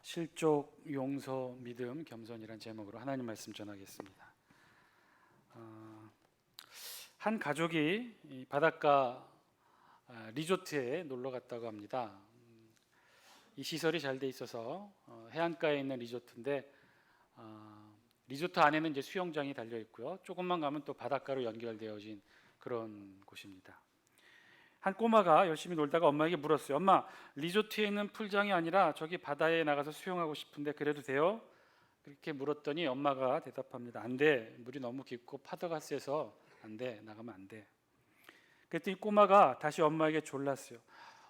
실족, 용서, 믿음, 겸손이란 제목으로 하나님 말씀 전하겠습니다. 한 가족이 이 바닷가 리조트에 놀러 갔다고 합니다. 이 시설이 잘 돼 있어서 해안가에 있는 리조트인데 리조트 안에는 이제 수영장이 달려 있고요. 조금만 가면 또 바닷가로 연결되어진 그런 곳입니다. 한 꼬마가 열심히 놀다가 엄마에게 물었어요. 엄마, 리조트에 있는 풀장이 아니라 저기 바다에 나가서 수영하고 싶은데 그래도 돼요? 그렇게 물었더니 엄마가 대답합니다. 안 돼. 물이 너무 깊고 파도가 세서 안 돼. 나가면 안 돼. 그랬더니 꼬마가 다시 엄마에게 졸랐어요.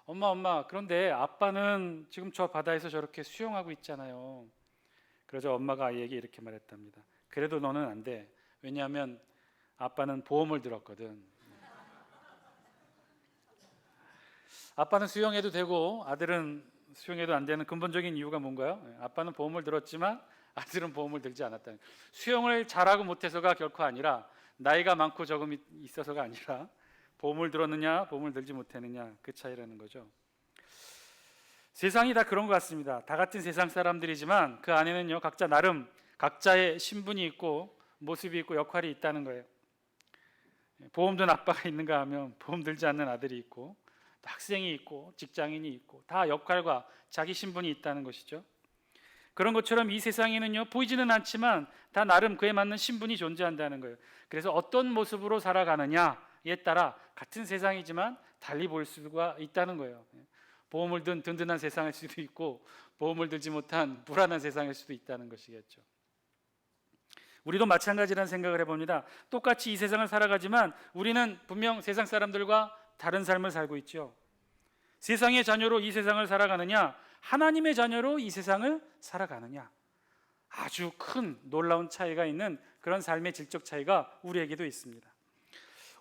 엄마, 그런데 아빠는 지금 저 바다에서 저렇게 수영하고 있잖아요. 그래서 엄마가 아이에게 이렇게 말했답니다. 그래도 너는 안 돼. 왜냐하면 아빠는 보험을 들었거든. 아빠는 수영해도 되고 아들은 수영해도 안 되는 근본적인 이유가 뭔가요? 아빠는 보험을 들었지만 아들은 보험을 들지 않았다는 거예요. 수영을 잘하고 못해서가 결코 아니라 나이가 많고 적음이 있어서가 아니라 보험을 들었느냐 보험을 들지 못했느냐 그 차이라는 거죠. 세상이 다 그런 것 같습니다. 다 같은 세상 사람들이지만 그 안에는요 각자 나름 각자의 신분이 있고 모습이 있고 역할이 있다는 거예요. 보험 든 아빠가 있는가 하면 보험 들지 않는 아들이 있고 학생이 있고 직장인이 있고 다 역할과 자기 신분이 있다는 것이죠. 그런 것처럼 이 세상에는요 보이지는 않지만 다 나름 그에 맞는 신분이 존재한다는 거예요. 그래서 어떤 모습으로 살아가느냐에 따라 같은 세상이지만 달리 보일 수가 있다는 거예요. 보험을 든 든든한 세상일 수도 있고 보험을 들지 못한 불안한 세상일 수도 있다는 것이겠죠. 우리도 마찬가지라는 생각을 해봅니다. 똑같이 이 세상을 살아가지만 우리는 분명 세상 사람들과 다른 삶을 살고 있죠. 세상의 자녀로 이 세상을 살아가느냐 하나님의 자녀로 이 세상을 살아가느냐 아주 큰 놀라운 차이가 있는 그런 삶의 질적 차이가 우리에게도 있습니다.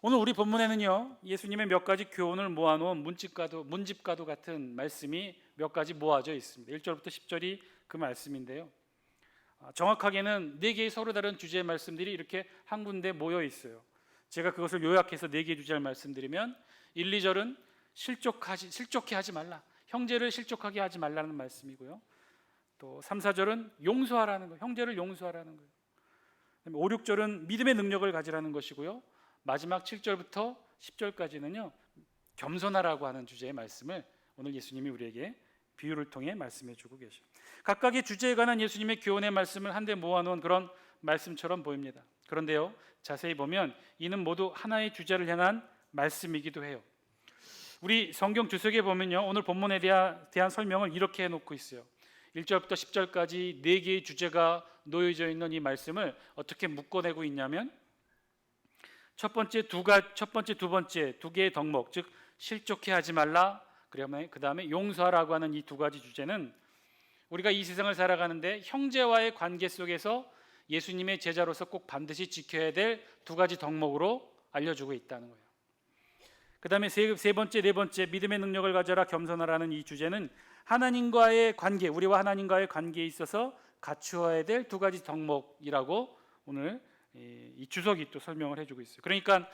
오늘 우리 본문에는요 예수님의 몇 가지 교훈을 모아놓은 문집과도 같은 말씀이 몇 가지 모아져 있습니다. 1절부터 10절이 그 말씀인데요, 정확하게는 4개의 서로 다른 주제의 말씀들이 이렇게 한 군데 모여 있어요. 제가 그것을 요약해서 4개의 주제를 말씀드리면 1, 2절은 실족해 하지 말라, 형제를 실족하게 하지 말라는 말씀이고요. 또 3, 4절은 용서하라는 거예요. 형제를 용서하라는 거예요. 5, 6절은 믿음의 능력을 가지라는 것이고요. 마지막 7절부터 10절까지는요 겸손하라고 하는 주제의 말씀을 오늘 예수님이 우리에게 비유를 통해 말씀해 주고 계셔요. 각각의 주제에 관한 예수님의 교훈의 말씀을 한데 모아놓은 그런 말씀처럼 보입니다. 그런데요 자세히 보면 이는 모두 하나의 주제를 향한 말씀이기도 해요. 우리 성경 주석에 보면요 오늘 본문에 대한 설명을 이렇게 해놓고 있어요. 1절부터 10절까지 4개의 주제가 놓여져 있는 이 말씀을 어떻게 묶어내고 있냐면 첫 번째, 두 번째 2개의 덕목, 즉 실족해 하지 말라, 그 다음에 용서하라고 하는 이 2가지 주제는 우리가 이 세상을 살아가는데 형제와의 관계 속에서 예수님의 제자로서 꼭 반드시 지켜야 될 2가지 덕목으로 알려주고 있다는 거예요. 그 다음에 세 번째, 네 번째 믿음의 능력을 가져라 겸손하라는 이 주제는 하나님과의 관계, 우리와 하나님과의 관계에 있어서 갖추어야 될 2가지 덕목이라고 오늘 이 주석이 또 설명을 해주고 있어요. 그러니까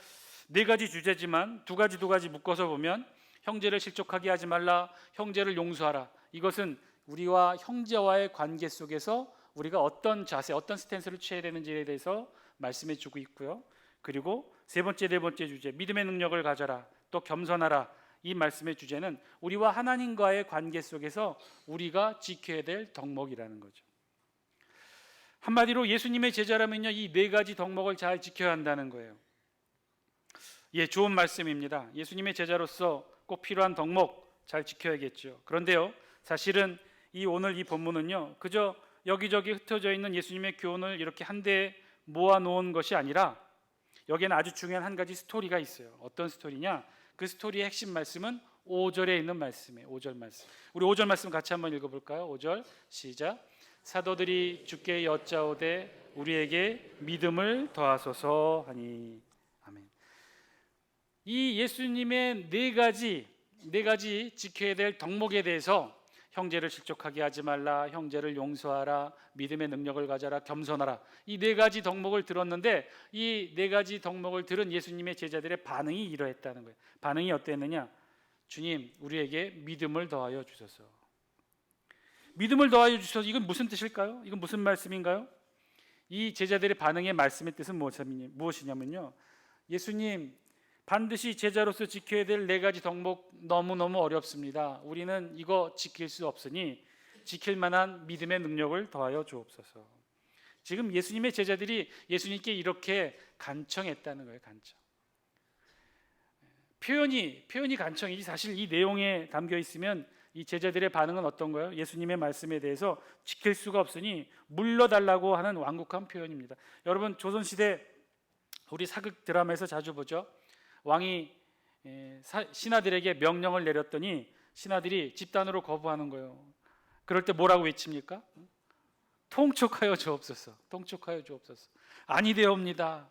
4가지 주제지만 2가지 묶어서 보면 형제를 실족하게 하지 말라, 형제를 용서하라, 이것은 우리와 형제와의 관계 속에서 우리가 어떤 자세, 어떤 스탠스를 취해야 되는지에 대해서 말씀해 주고 있고요. 그리고 세 번째, 네 번째 주제 믿음의 능력을 가져라, 또 겸손하라, 이 말씀의 주제는 우리와 하나님과의 관계 속에서 우리가 지켜야 될 덕목이라는 거죠. 한마디로 예수님의 제자라면요 이 4가지 덕목을 잘 지켜야 한다는 거예요. 좋은 말씀입니다. 예수님의 제자로서 꼭 필요한 덕목 잘 지켜야겠죠. 그런데요 사실은 오늘 이 본문은요 그저 여기저기 흩어져 있는 예수님의 교훈을 이렇게 한데 모아놓은 것이 아니라 여기에는 아주 중요한 한 가지 스토리가 있어요. 어떤 스토리냐? 그 스토리의 핵심 말씀은 5절에 있는 말씀이에요. 5절 말씀. 우리 5절 말씀 같이 한번 읽어볼까요? 5절 시작. 사도들이 주께 여짜오되 우리에게 믿음을 더하소서 하니. 아멘. 이 예수님의 4가지 지켜야 될 덕목에 대해서 형제를 실족하게 하지 말라, 형제를 용서하라, 믿음의 능력을 가져라, 겸손하라, 이 4가지 덕목을 들었는데 이 4가지 덕목을 들은 예수님의 제자들의 반응이 이러했다는 거예요. 반응이 어땠느냐? 주님, 우리에게 믿음을 더하여 주소서. 믿음을 더하여 주셔서 이건 무슨 뜻일까요? 이건 무슨 말씀인가요? 이 제자들의 반응의 말씀의 뜻은 무엇이냐면요, 예수님, 반드시 제자로서 지켜야 될 4가지 덕목 너무너무 어렵습니다. 우리는 이거 지킬 수 없으니 지킬 만한 믿음의 능력을 더하여 주옵소서. 지금 예수님의 제자들이 예수님께 이렇게 간청했다는 거예요. 간청. 표현이 간청이지 사실 이 내용에 담겨 있으면 이 제자들의 반응은 어떤 거예요? 예수님의 말씀에 대해서 지킬 수가 없으니 물러달라고 하는 완곡한 표현입니다. 여러분, 조선시대 우리 사극 드라마에서 자주 보죠. 왕이 신하들에게 명령을 내렸더니 신하들이 집단으로 거부하는 거예요. 그럴 때 뭐라고 외칩니까? 통촉하여 주옵소서. 통촉하여 주옵소서. 아니되옵니다.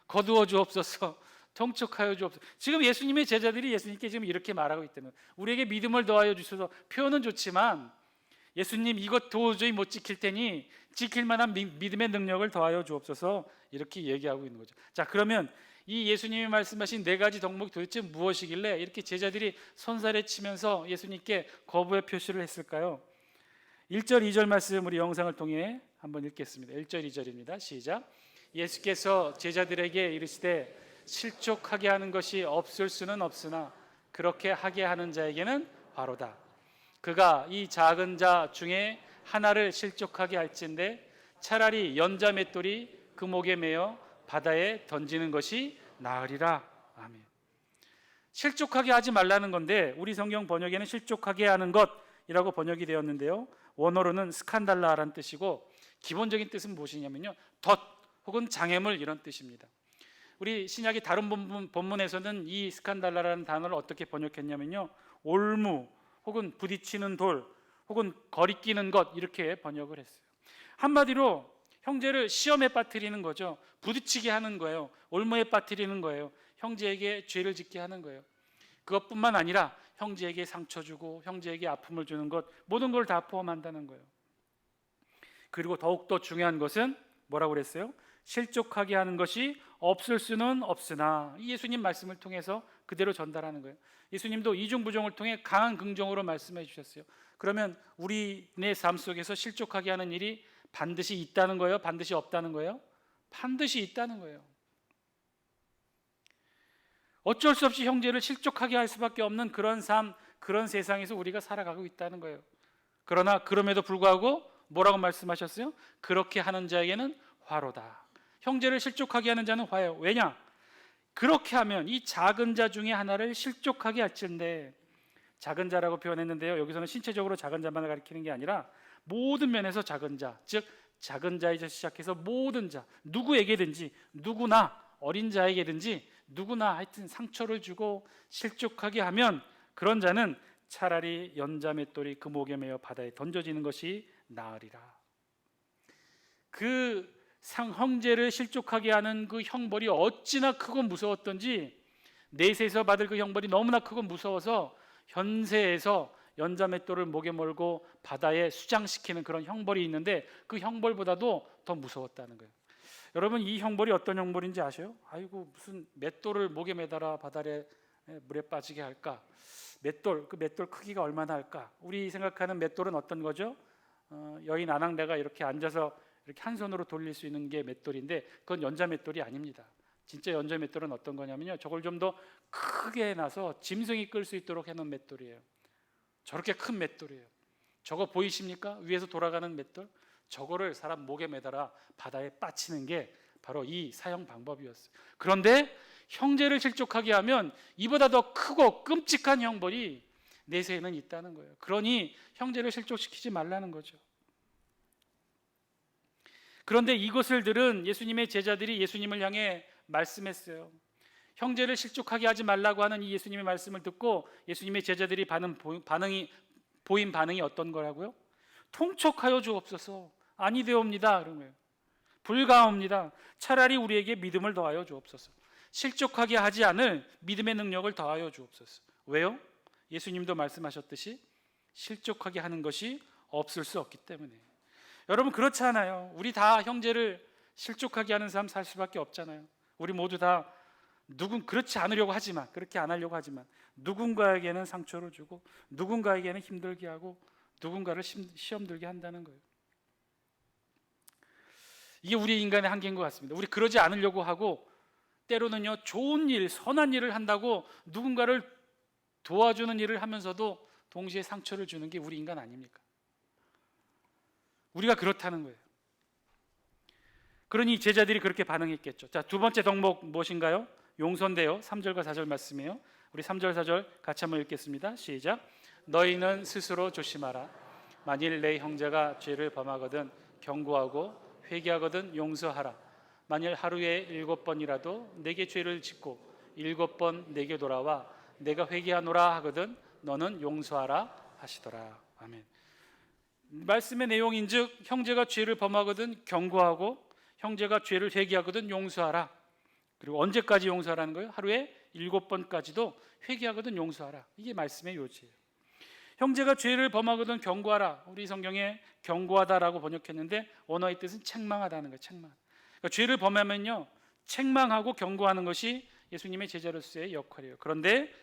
거두어 주옵소서. 통촉하여 주옵소서. 지금 예수님의 제자들이 예수님께 지금 이렇게 말하고 있다는 거예요. 우리에게 믿음을 더하여 주셔서, 표현은 좋지만 예수님, 이것 도저히 못 지킬 테니 지킬 만한 믿음의 능력을 더하여 주옵소서, 이렇게 얘기하고 있는 거죠. 자, 그러면 이 예수님이 말씀하신 4가지 덕목이 도대체 무엇이길래 이렇게 제자들이 손살에 치면서 예수님께 거부의 표시를 했을까요? 1절 2절 말씀 우리 영상을 통해 한번 읽겠습니다. 1절 2절입니다. 시작. 예수께서 제자들에게 이르시되 실족하게 하는 것이 없을 수는 없으나 그렇게 하게 하는 자에게는 바로다. 그가 이 작은 자 중에 하나를 실족하게 할진대 차라리 연자 맷돌이 그 목에 매어 바다에 던지는 것이 나으리라. 아멘. 실족하게 하지 말라는 건데 우리 성경 번역에는 실족하게 하는 것이라고 번역이 되었는데요, 원어로는 스칸달라라는 뜻이고 기본적인 뜻은 무엇이냐면요, 덫 혹은 장애물, 이런 뜻입니다. 우리 신약의 다른 본문에서는 이 스칸달라라는 단어를 어떻게 번역했냐면요, 올무 혹은 부딪히는 돌 혹은 거리끼는 것, 이렇게 번역을 했어요. 한마디로 형제를 시험에 빠뜨리는 거죠. 부딪히게 하는 거예요. 올무에 빠뜨리는 거예요. 형제에게 죄를 짓게 하는 거예요. 그것뿐만 아니라 형제에게 상처 주고 형제에게 아픔을 주는 것, 모든 걸 다 포함한다는 거예요. 그리고 더욱더 중요한 것은 뭐라고 그랬어요? 실족하게 하는 것이 없을 수는 없으나, 이 예수님 말씀을 통해서 그대로 전달하는 거예요. 예수님도 이중부정을 통해 강한 긍정으로 말씀해 주셨어요. 그러면 우리 내 삶 속에서 실족하게 하는 일이 반드시 있다는 거예요? 반드시 없다는 거예요? 반드시 있다는 거예요. 어쩔 수 없이 형제를 실족하게 할 수밖에 없는 그런 삶, 그런 세상에서 우리가 살아가고 있다는 거예요. 그러나 그럼에도 불구하고 뭐라고 말씀하셨어요? 그렇게 하는 자에게는 화로다. 형제를 실족하게 하는 자는 화예요. 왜냐? 그렇게 하면 이 작은 자 중에 하나를 실족하게 할진대, 작은 자라고 표현했는데요, 여기서는 신체적으로 작은 자만을 가리키는 게 아니라 모든 면에서 작은 자, 즉 작은 자에서 시작해서 모든 자, 누구에게든지, 누구나, 어린 자에게든지 누구나 하여튼 상처를 주고 실족하게 하면 그런 자는 차라리 연자 맷돌이 그 목에 매어 바다에 던져지는 것이 나으리라. 그 형제를 실족하게 하는 그 형벌이 어찌나 크고 무서웠던지, 내세에서 받을 그 형벌이 너무나 크고 무서워서 현세에서 연자 맷돌을 목에 몰고 바다에 수장시키는 그런 형벌이 있는데 그 형벌보다도 더 무서웠다는 거예요. 여러분, 이 형벌이 어떤 형벌인지 아세요? 아이고, 무슨 맷돌을 목에 매달아 바다에 물에 빠지게 할까? 맷돌, 그 맷돌 크기가 얼마나 할까? 우리 생각하는 맷돌은 어떤 거죠? 여인 아낙네가 이렇게 앉아서 이렇게 한 손으로 돌릴 수 있는 게 맷돌인데, 그건 연자 맷돌이 아닙니다. 진짜 연자 맷돌은 어떤 거냐면요, 저걸 좀 더 크게 해놔서 짐승이 끌 수 있도록 해놓은 맷돌이에요. 저렇게 큰 맷돌이에요. 저거 보이십니까? 위에서 돌아가는 맷돌? 저거를 사람 목에 매달아 바다에 빠치는 게 바로 이 사형 방법이었어요. 그런데 형제를 실족하게 하면 이보다 더 크고 끔찍한 형벌이 내세에는 있다는 거예요. 그러니 형제를 실족시키지 말라는 거죠. 그런데 이것을 들은 예수님의 제자들이 예수님을 향해 말씀했어요. 형제를 실족하게 하지 말라고 하는 이 예수님의 말씀을 듣고 예수님의 제자들이 보인 반응이 어떤 거라고요? 통촉하여 주옵소서. 아니되옵니다. 그런 거예요. 불가합니다. 차라리 우리에게 믿음을 더하여 주옵소서. 실족하게 하지 않을 믿음의 능력을 더하여 주옵소서. 왜요? 예수님도 말씀하셨듯이 실족하게 하는 것이 없을 수 없기 때문에. 여러분, 그렇지 않아요? 우리 다 형제를 실족하게 하는 삶 살 수밖에 없잖아요. 우리 모두 다 그렇지 않으려고 하지만, 그렇게 안 하려고 하지만 누군가에게는 상처를 주고 누군가에게는 힘들게 하고 누군가를 시험 들게 한다는 거예요. 이게 우리 인간의 한계인 것 같습니다. 우리 그러지 않으려고 하고 때로는요, 좋은 일, 선한 일을 한다고 누군가를 도와주는 일을 하면서도 동시에 상처를 주는 게 우리 인간 아닙니까? 우리가 그렇다는 거예요. 그러니 제자들이 그렇게 반응했겠죠. 자, 두 번째 덕목 무엇인가요? 용서인데요. 3절과 4절 말씀이에요. 우리 3절 4절 같이 한번 읽겠습니다. 시작. 너희는 스스로 조심하라. 만일 내 형제가 죄를 범하거든 경고하고 회개하거든 용서하라. 만일 하루에 7번이라도 내게 죄를 짓고 7번 내게 돌아와 내가 회개하노라 하거든 너는 용서하라 하시더라. 아멘. 말씀의 내용인즉 형제가 죄를 범하거든 경고하고 형제가 죄를 회개하거든 용서하라. 그리고 언제까지 용서하라는 거예요? 하루에 7번까지도 회개하거든 용서하라. 이게 말씀의 요지예요. 형제가 죄를 범하거든 경고하라. 우리 성경에 경고하다라고 번역했는데 원어의 뜻은 책망하다는 거예요. 책망. 그러니까 죄를 범하면요, 책망하고 경고하는 것이 예수님의 제자로서의 역할이에요. 그런데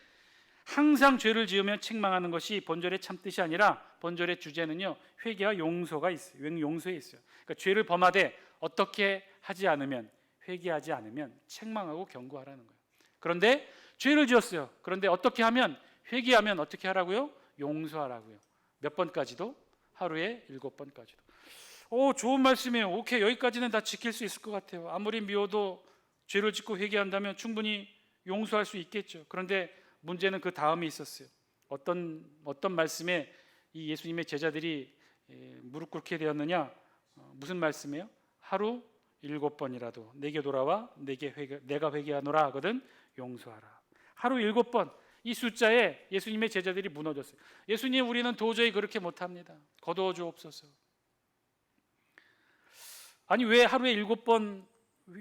항상 죄를 지으면 책망하는 것이 본절의 참뜻이 아니라 본절의 주제는요, 회개와 용서가 있어요. 용서에 있어요. 그러니까 죄를 범하되 어떻게 하지 않으면, 회개하지 않으면 책망하고 경고하라는 거예요. 그런데 죄를 지었어요. 그런데 어떻게 하면, 회개하면 어떻게 하라고요? 용서하라고요. 몇 번까지도? 하루에 7번까지도. 좋은 말씀이에요. 오케이, 여기까지는 다 지킬 수 있을 것 같아요. 아무리 미워도 죄를 짓고 회개한다면 충분히 용서할 수 있겠죠. 그런데 문제는 그 다음에 있었어요. 어떤 말씀에 이 예수님의 제자들이 무릎 꿇게 되었느냐? 무슨 말씀이에요? 하루 7번이라도 내게 돌아와 내가 회개하노라 하거든 용서하라. 하루 7번. 이 숫자에 예수님의 제자들이 무너졌어요. 예수님, 우리는 도저히 그렇게 못합니다. 거두어 주옵소서. 아니, 왜 하루에 7번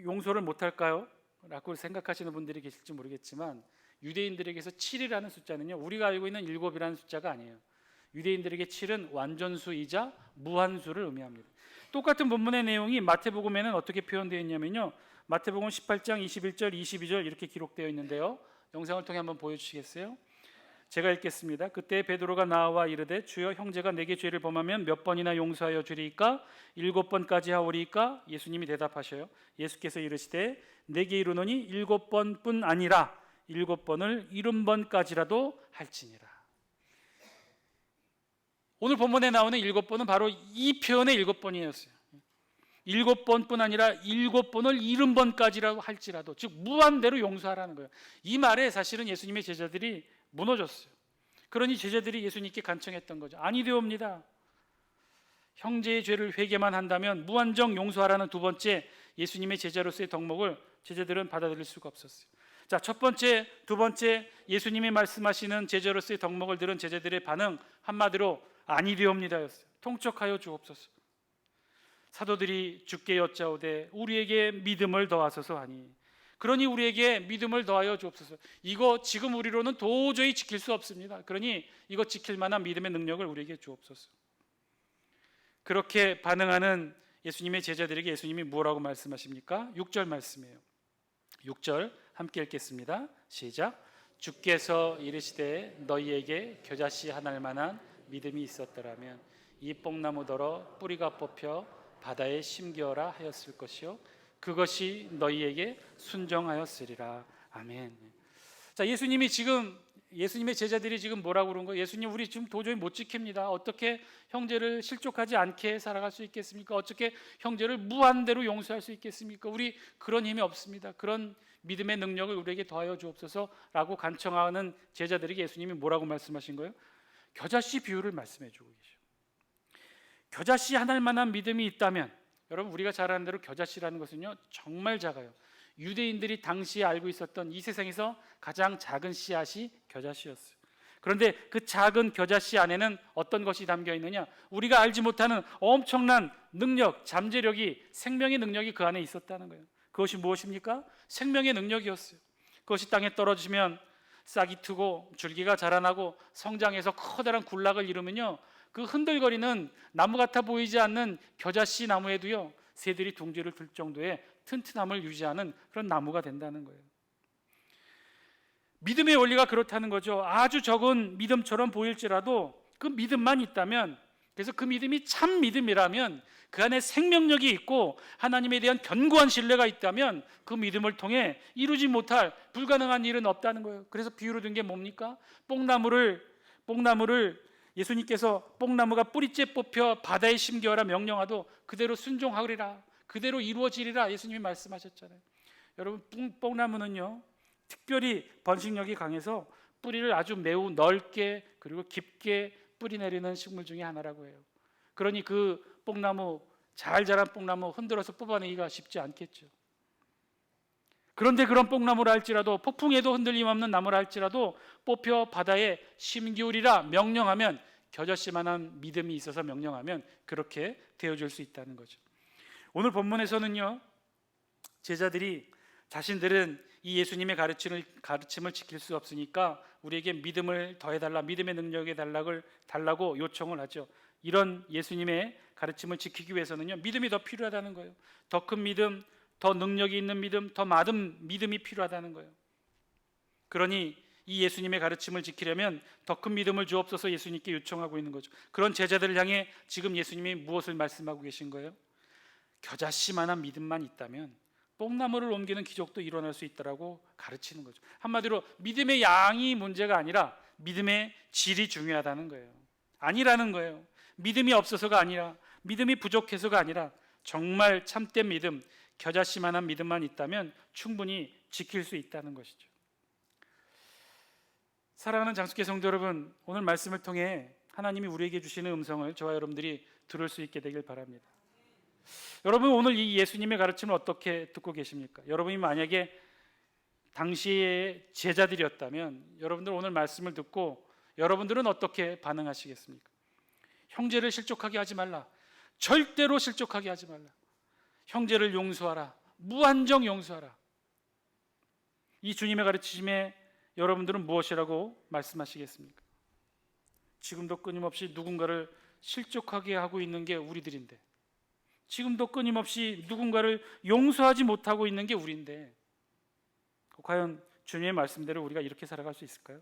용서를 못할까요? 라고 생각하시는 분들이 계실지 모르겠지만 유대인들에게서 7이라는 숫자는요, 우리가 알고 있는 7이라는 숫자가 아니에요. 유대인들에게 7은 완전수이자 무한수를 의미합니다. 똑같은 본문의 내용이 마태복음에는 어떻게 표현되어 있냐면요, 마태복음 18장 21절 22절 이렇게 기록되어 있는데요, 영상을 통해 한번 보여주시겠어요? 제가 읽겠습니다. 그때 베드로가 나와 이르되 주여, 형제가 내게 죄를 범하면 몇 번이나 용서하여 주리이까? 7번까지 하오리이까? 예수님이 대답하셔요. 예수께서 이르시되 내게 이르노니 7번뿐 아니라 7번을 70번까지라도 할지니라. 오늘 본문에 나오는 7번은 바로 이 표현의 7번이었어요. 7번뿐 아니라 7번을 70번까지라도 할지라도, 즉 무한대로 용서하라는 거예요. 이 말에 사실은 예수님의 제자들이 무너졌어요. 그러니 제자들이 예수님께 간청했던 거죠. 아니되옵니다. 형제의 죄를 회개만 한다면 무한정 용서하라는 두 번째 예수님의 제자로서의 덕목을 제자들은 받아들일 수가 없었어요. 자, 첫 번째, 두 번째 예수님이 말씀하시는 제자로서의 덕목을 들은 제자들의 반응, 한마디로 아니되옵니다였어요. 통촉하여 주옵소서. 사도들이 주께 여짜오되 우리에게 믿음을 더하소서 하니, 그러니 우리에게 믿음을 더하여 주옵소서. 이거 지금 우리로는 도저히 지킬 수 없습니다. 그러니 이거 지킬 만한 믿음의 능력을 우리에게 주옵소서. 그렇게 반응하는 예수님의 제자들에게 예수님이 뭐라고 말씀하십니까? 6절 말씀이에요. 6절 함께 읽겠습니다. 시작. 주께서 이르시되 너희에게 겨자씨 하나일 만한 믿음이 있었더라면 이 뽕나무더러 뿌리가 뽑혀 바다에 심겨라 하였을 것이요 그것이 너희에게 순정하였으리라. 아멘. 자, 예수님의 제자들이 지금 뭐라고 그런 거예요? 예수님, 우리 지금 도저히 못 지킵니다. 어떻게 형제를 실족하지 않게 살아갈 수 있겠습니까? 어떻게 형제를 무한대로 용서할 수 있겠습니까? 우리 그런 힘이 없습니다. 그런 믿음의 능력을 우리에게 더하여 주옵소서라고 간청하는 제자들에게 예수님이 뭐라고 말씀하신 거예요? 겨자씨 비유를 말씀해 주고 계셔요. 겨자씨 하나일 만한 믿음이 있다면, 여러분, 우리가 잘 아는 대로 겨자씨라는 것은요 정말 작아요. 유대인들이 당시에 알고 있었던 이 세상에서 가장 작은 씨앗이 겨자씨였어요. 그런데 그 작은 겨자씨 안에는 어떤 것이 담겨 있느냐? 우리가 알지 못하는 엄청난 능력, 잠재력이, 생명의 능력이 그 안에 있었다는 거예요. 그것이 무엇입니까? 생명의 능력이었어요. 그것이 땅에 떨어지면 싹이 트고 줄기가 자라나고 성장해서 커다란 군락을 이루면요, 그 흔들거리는 나무 같아 보이지 않는 겨자씨 나무에도요 새들이 둥지를 들 정도의 튼튼함을 유지하는 그런 나무가 된다는 거예요. 믿음의 원리가 그렇다는 거죠. 아주 적은 믿음처럼 보일지라도 그 믿음만 있다면 그래서 그 믿음이 참 믿음이라면, 그 안에 생명력이 있고 하나님에 대한 견고한 신뢰가 있다면 그 믿음을 통해 이루지 못할 불가능한 일은 없다는 거예요. 그래서 비유로 든 게 뭡니까? 뽕나무를 예수님께서 뽕나무가 뿌리째 뽑혀 바다에 심겨라 명령하도 그대로 순종하리라, 그대로 이루어지리라 예수님이 말씀하셨잖아요. 여러분, 뽕나무는요 특별히 번식력이 강해서 뿌리를 아주 매우 넓게 그리고 깊게 뿌리 내리는 식물 중에 하나라고 해요. 그러니 그 뽕나무, 잘 자란 뽕나무 흔들어서 뽑아내기가 쉽지 않겠죠. 그런데 그런 뽕나무라 할지라도, 폭풍에도 흔들림 없는 나무라 할지라도 뽑혀 바다에 심기울이라 명령하면, 겨자씨만한 믿음이 있어서 명령하면 그렇게 되어줄 수 있다는 거죠. 오늘 본문에서는요 제자들이 자신들은 이 예수님의 가르침을 지킬 수 없으니까 우리에게 믿음을 더해달라, 믿음의 능력을 달라고 요청을 하죠. 이런 예수님의 가르침을 지키기 위해서는요 믿음이 더 필요하다는 거예요. 더 큰 믿음, 더 능력이 있는 믿음, 더 많은 믿음이 필요하다는 거예요. 그러니 이 예수님의 가르침을 지키려면 더 큰 믿음을 주옵소서 예수님께 요청하고 있는 거죠. 그런 제자들을 향해 지금 예수님이 무엇을 말씀하고 계신 거예요? 겨자씨만한 믿음만 있다면 뽕나무를 옮기는 기적도 일어날 수 있다라고 가르치는 거죠. 한마디로 믿음의 양이 문제가 아니라 믿음의 질이 중요하다는 거예요. 아니라는 거예요. 믿음이 없어서가 아니라, 믿음이 부족해서가 아니라 정말 참된 믿음, 겨자씨만한 믿음만 있다면 충분히 지킬 수 있다는 것이죠. 사랑하는 장수교 성도 여러분, 오늘 말씀을 통해 하나님이 우리에게 주시는 음성을 저와 여러분들이 들을 수 있게 되길 바랍니다. 여러분, 오늘 이 예수님의 가르침을 어떻게 듣고 계십니까? 여러분이 만약에 당시의 제자들이었다면 여러분들 오늘 말씀을 듣고 여러분들은 어떻게 반응하시겠습니까? 형제를 실족하게 하지 말라, 절대로 실족하게 하지 말라, 형제를 용서하라, 무한정 용서하라. 이 주님의 가르침에 여러분들은 무엇이라고 말씀하시겠습니까? 지금도 끊임없이 누군가를 실족하게 하고 있는 게 우리들인데, 지금도 끊임없이 누군가를 용서하지 못하고 있는 게 우리인데, 과연 주님의 말씀대로 우리가 이렇게 살아갈 수 있을까요?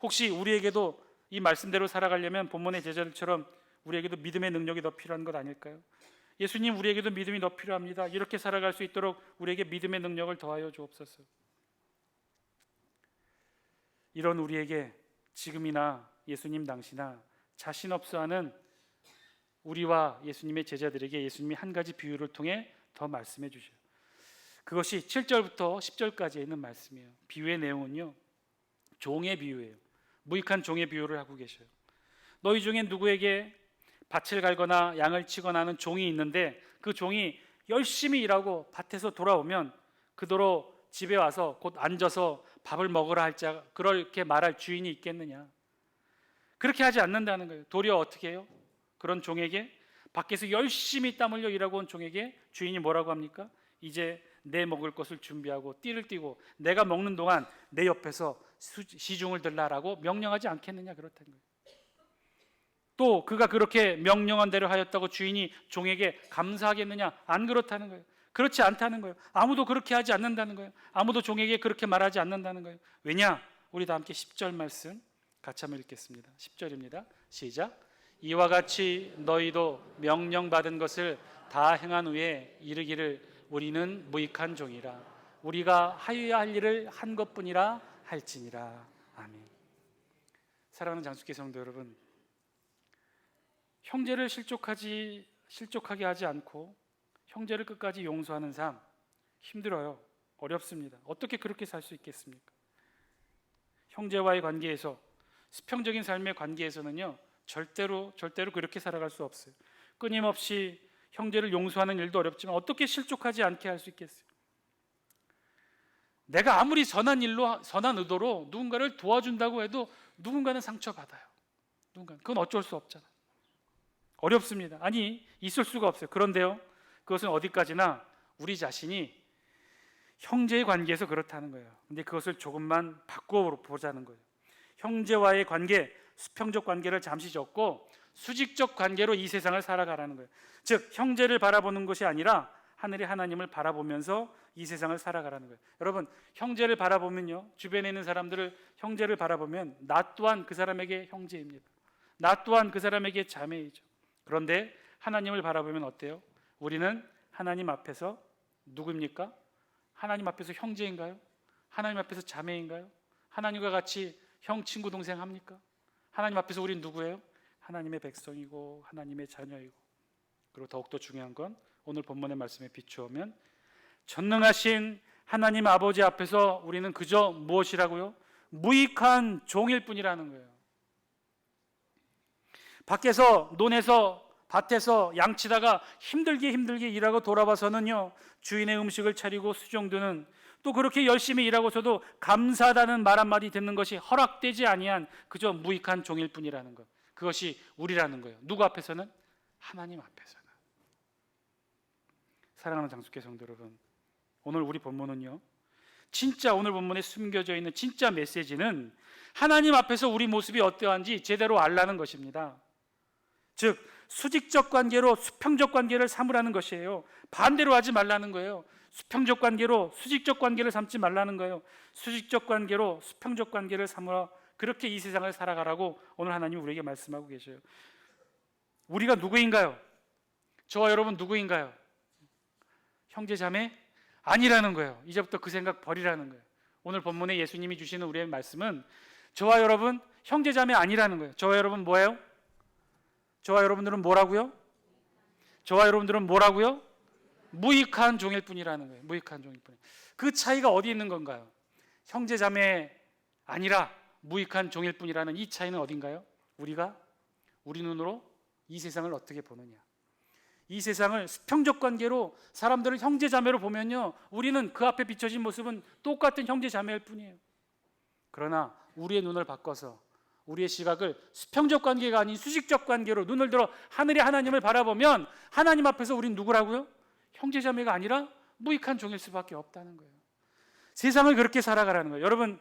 혹시 우리에게도 이 말씀대로 살아가려면 본문의 제자들처럼 우리에게도 믿음의 능력이 더 필요한 것 아닐까요? 예수님, 우리에게도 믿음이 더 필요합니다. 이렇게 살아갈 수 있도록 우리에게 믿음의 능력을 더하여 주옵소서. 이런 우리에게 지금이나 예수님 당시나 자신 없어하는 우리와 예수님의 제자들에게 예수님이 한 가지 비유를 통해 더 말씀해 주셔요. 그것이 7절부터 10절까지에 있는 말씀이에요. 비유의 내용은요 종의 비유예요. 무익한 종의 비유를 하고 계셔요. 너희 중에 누구에게 밭을 갈거나 양을 치거나 하는 종이 있는데 그 종이 열심히 일하고 밭에서 돌아오면 그도로 집에 와서 곧 앉아서 밥을 먹으라 할 자, 그렇게 말할 주인이 있겠느냐? 그렇게 하지 않는다는 거예요. 도리어 어떻게 해요? 그런 종에게, 밖에서 열심히 땀 흘려 일하고 온 종에게 주인이 뭐라고 합니까? 이제 내 먹을 것을 준비하고 띠를 띠고 내가 먹는 동안 내 옆에서 시중을 들라라고 명령하지 않겠느냐? 그렇다는 거예요. 또 그가 그렇게 명령한 대로 하였다고 주인이 종에게 감사하겠느냐? 안 그렇다는 거예요. 그렇지 않다는 거예요. 아무도 그렇게 하지 않는다는 거예요. 아무도 종에게 그렇게 말하지 않는다는 거예요. 왜냐? 우리 다 함께 10절 말씀 같이 한번 읽겠습니다. 10절입니다. 시작. 이와 같이 너희도 명령받은 것을 다 행한 후에 이르기를 우리는 무익한 종이라, 우리가 하여야 할 일을 한 것뿐이라 할지니라. 아멘. 사랑하는 장수교 성도 여러분, 형제를 실족하게 하지 않고 형제를 끝까지 용서하는 삶 힘들어요. 어렵습니다. 어떻게 그렇게 살 수 있겠습니까? 형제와의 관계에서, 수평적인 삶의 관계에서는요 절대로 그렇게 살아갈 수 없어요. 끊임없이 형제를 용서하는 일도 어렵지만 어떻게 실족하지 않게 할 수 있겠어요? 내가 아무리 선한 의도로 누군가를 도와준다고 해도 누군가는 상처받아요. 그건 어쩔 수 없잖아요. 어렵습니다. 아니, 있을 수가 없어요. 그런데요, 그것은 어디까지나 우리 자신이 형제의 관계에서 그렇다는 거예요. 근데 그것을 조금만 바꾸어 보자는 거예요. 형제와의 관계, 수평적 관계를 잠시 접고 수직적 관계로 이 세상을 살아가라는 거예요. 즉, 형제를 바라보는 것이 아니라 하늘의 하나님을 바라보면서 이 세상을 살아가라는 거예요. 여러분, 형제를 바라보면요, 주변에 있는 사람들을 형제를 바라보면 나 또한 그 사람에게 형제입니다. 나 또한 그 사람에게 자매이죠. 그런데 하나님을 바라보면 어때요? 우리는 하나님 앞에서 누구입니까? 하나님 앞에서 형제인가요? 하나님 앞에서 자매인가요? 하나님과 같이 형, 친구, 동생 합니까? 하나님 앞에서 우린 누구예요? 하나님의 백성이고 하나님의 자녀이고, 그리고 더욱더 중요한 건 오늘 본문의 말씀에 비추어면 전능하신 하나님 아버지 앞에서 우리는 그저 무엇이라고요? 무익한 종일 뿐이라는 거예요. 밖에서 논에서 밭에서 양치다가 힘들게 일하고 돌아와서는요, 주인의 음식을 차리고 수종드는, 또 그렇게 열심히 일하고서도 감사하다는 말 한마디 듣는 것이 허락되지 아니한 그저 무익한 종일 뿐이라는 것, 그것이 우리라는 거예요. 누구 앞에서는? 하나님 앞에서는. 사랑하는 장수교 성도 여러분, 오늘 우리 본문은요, 진짜 오늘 본문에 숨겨져 있는 진짜 메시지는 하나님 앞에서 우리 모습이 어떠한지 제대로 알라는 것입니다. 즉 수직적 관계로 수평적 관계를 삼으라는 것이에요. 반대로 하지 말라는 거예요. 수평적 관계로 수직적 관계를 삼지 말라는 거예요. 수직적 관계로 수평적 관계를 삼으라, 그렇게 이 세상을 살아가라고 오늘 하나님이 우리에게 말씀하고 계셔요. 우리가 누구인가요? 저와 여러분 누구인가요? 형제 자매? 아니라는 거예요. 이제부터 그 생각 버리라는 거예요. 오늘 본문에 예수님이 주시는 우리의 말씀은 저와 여러분 형제 자매 아니라는 거예요. 저와 여러분 뭐예요? 저와 여러분들은 뭐라고요? 저와 여러분들은 뭐라고요? 무익한 종일 뿐이라는 거예요. 무익한 종일 뿐. 그 차이가 어디 있는 건가요? 형제 자매 아니라 무익한 종일 뿐이라는 이 차이는 어딘가요? 우리가 우리 눈으로 이 세상을 어떻게 보느냐. 이 세상을 수평적 관계로 사람들을 형제 자매로 보면요, 우리는 그 앞에 비춰진 모습은 똑같은 형제 자매일 뿐이에요. 그러나 우리의 눈을 바꿔서 우리의 시각을 수평적 관계가 아닌 수직적 관계로 눈을 들어 하늘의 하나님을 바라보면 하나님 앞에서 우린 누구라고요? 형제 자매가 아니라 무익한 종일 수밖에 없다는 거예요. 세상을 그렇게 살아가라는 거예요. 여러분,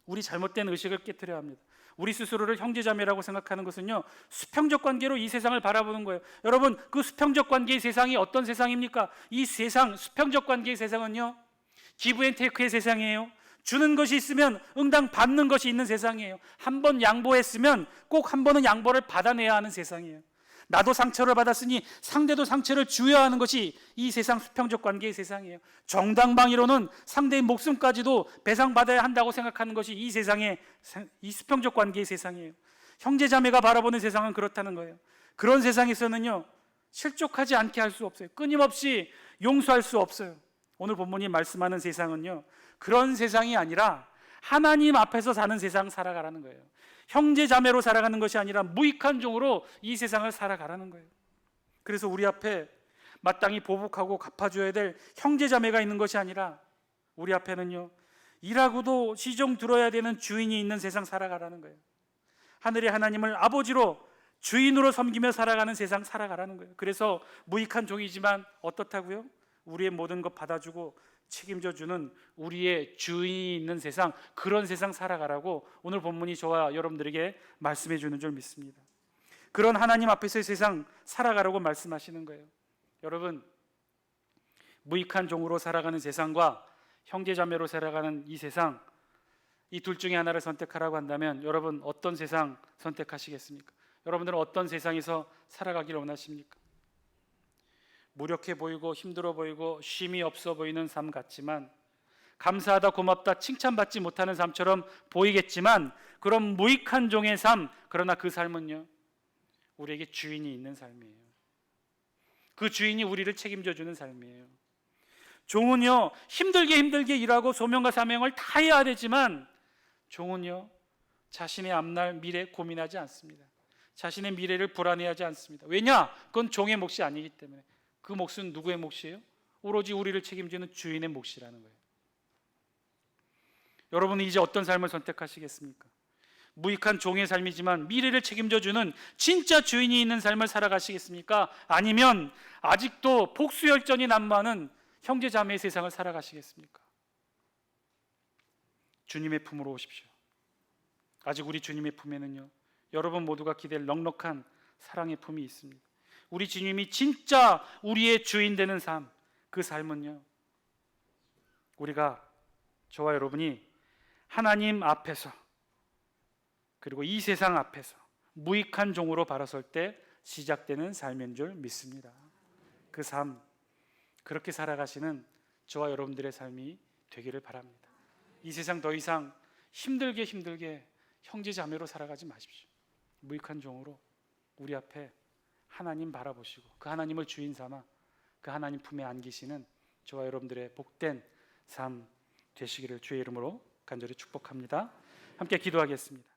우리 잘못된 의식을 깨트려야 합니다. 우리 스스로를 형제 자매라고 생각하는 것은요, 수평적 관계로 이 세상을 바라보는 거예요. 여러분, 그 수평적 관계의 세상이 어떤 세상입니까? 이 세상, 수평적 관계의 세상은요, 기브 앤 테이크의 세상이에요. 주는 것이 있으면 응당 받는 것이 있는 세상이에요. 한 번 양보했으면 꼭 한 번은 양보를 받아내야 하는 세상이에요. 나도 상처를 받았으니 상대도 상처를 주어야 하는 것이 이 세상 수평적 관계의 세상이에요. 정당방위로는 상대의 목숨까지도 배상받아야 한다고 생각하는 것이 이 세상의, 이 수평적 관계의 세상이에요. 형제자매가 바라보는 세상은 그렇다는 거예요. 그런 세상에서는요, 실족하지 않게 할 수 없어요. 끊임없이 용서할 수 없어요. 오늘 본문이 말씀하는 세상은요, 그런 세상이 아니라 하나님 앞에서 사는 세상 살아가라는 거예요. 형제 자매로 살아가는 것이 아니라 무익한 종으로 이 세상을 살아가라는 거예요. 그래서 우리 앞에 마땅히 보복하고 갚아줘야 될 형제 자매가 있는 것이 아니라 우리 앞에는요, 일하고도 시종 들어야 되는 주인이 있는 세상 살아가라는 거예요. 하늘의 하나님을 아버지로 주인으로 섬기며 살아가는 세상 살아가라는 거예요. 그래서 무익한 종이지만 어떻다고요? 우리의 모든 것 받아주고 책임져 주는 우리의 주인이 있는 세상, 그런 세상 살아가라고 오늘 본문이 저와 여러분들에게 말씀해 주는 줄 믿습니다. 그런 하나님 앞에서의 세상 살아가라고 말씀하시는 거예요. 여러분, 무익한 종으로 살아가는 세상과 형제자매로 살아가는 이 세상, 이 둘 중에 하나를 선택하라고 한다면 여러분 어떤 세상 선택하시겠습니까? 여러분들은 어떤 세상에서 살아가기를 원하십니까? 무력해 보이고 힘들어 보이고 쉼이 없어 보이는 삶 같지만, 감사하다 고맙다 칭찬받지 못하는 삶처럼 보이겠지만, 그런 무익한 종의 삶, 그러나 그 삶은요, 우리에게 주인이 있는 삶이에요. 그 주인이 우리를 책임져 주는 삶이에요. 종은요, 힘들게 일하고 소명과 사명을 다 해야 되지만, 종은요, 자신의 앞날 미래 고민하지 않습니다. 자신의 미래를 불안해하지 않습니다. 왜냐? 그건 종의 몫이 아니기 때문에. 그 몫은 누구의 몫이에요? 오로지 우리를 책임지는 주인의 몫이라는 거예요. 여러분은 이제 어떤 삶을 선택하시겠습니까? 무익한 종의 삶이지만 미래를 책임져주는 진짜 주인이 있는 삶을 살아가시겠습니까? 아니면 아직도 복수열전이 난무하는 형제자매의 세상을 살아가시겠습니까? 주님의 품으로 오십시오. 아직 우리 주님의 품에는요, 여러분 모두가 기댈 넉넉한 사랑의 품이 있습니다. 우리 주님이 진짜 우리의 주인 되는 삶, 그 삶은요, 우리가, 저와 여러분이 하나님 앞에서, 그리고 이 세상 앞에서 무익한 종으로 바라설 때 시작되는 삶인 줄 믿습니다. 그 삶, 그렇게 살아가시는 저와 여러분들의 삶이 되기를 바랍니다. 이 세상 더 이상 힘들게 형제 자매로 살아가지 마십시오. 무익한 종으로 우리 앞에 하나님 바라보시고 그 하나님을 주인 삼아 그 하나님 품에 안기시는 저와 여러분들의 복된 삶 되시기를 주의 이름으로 간절히 축복합니다. 함께 기도하겠습니다.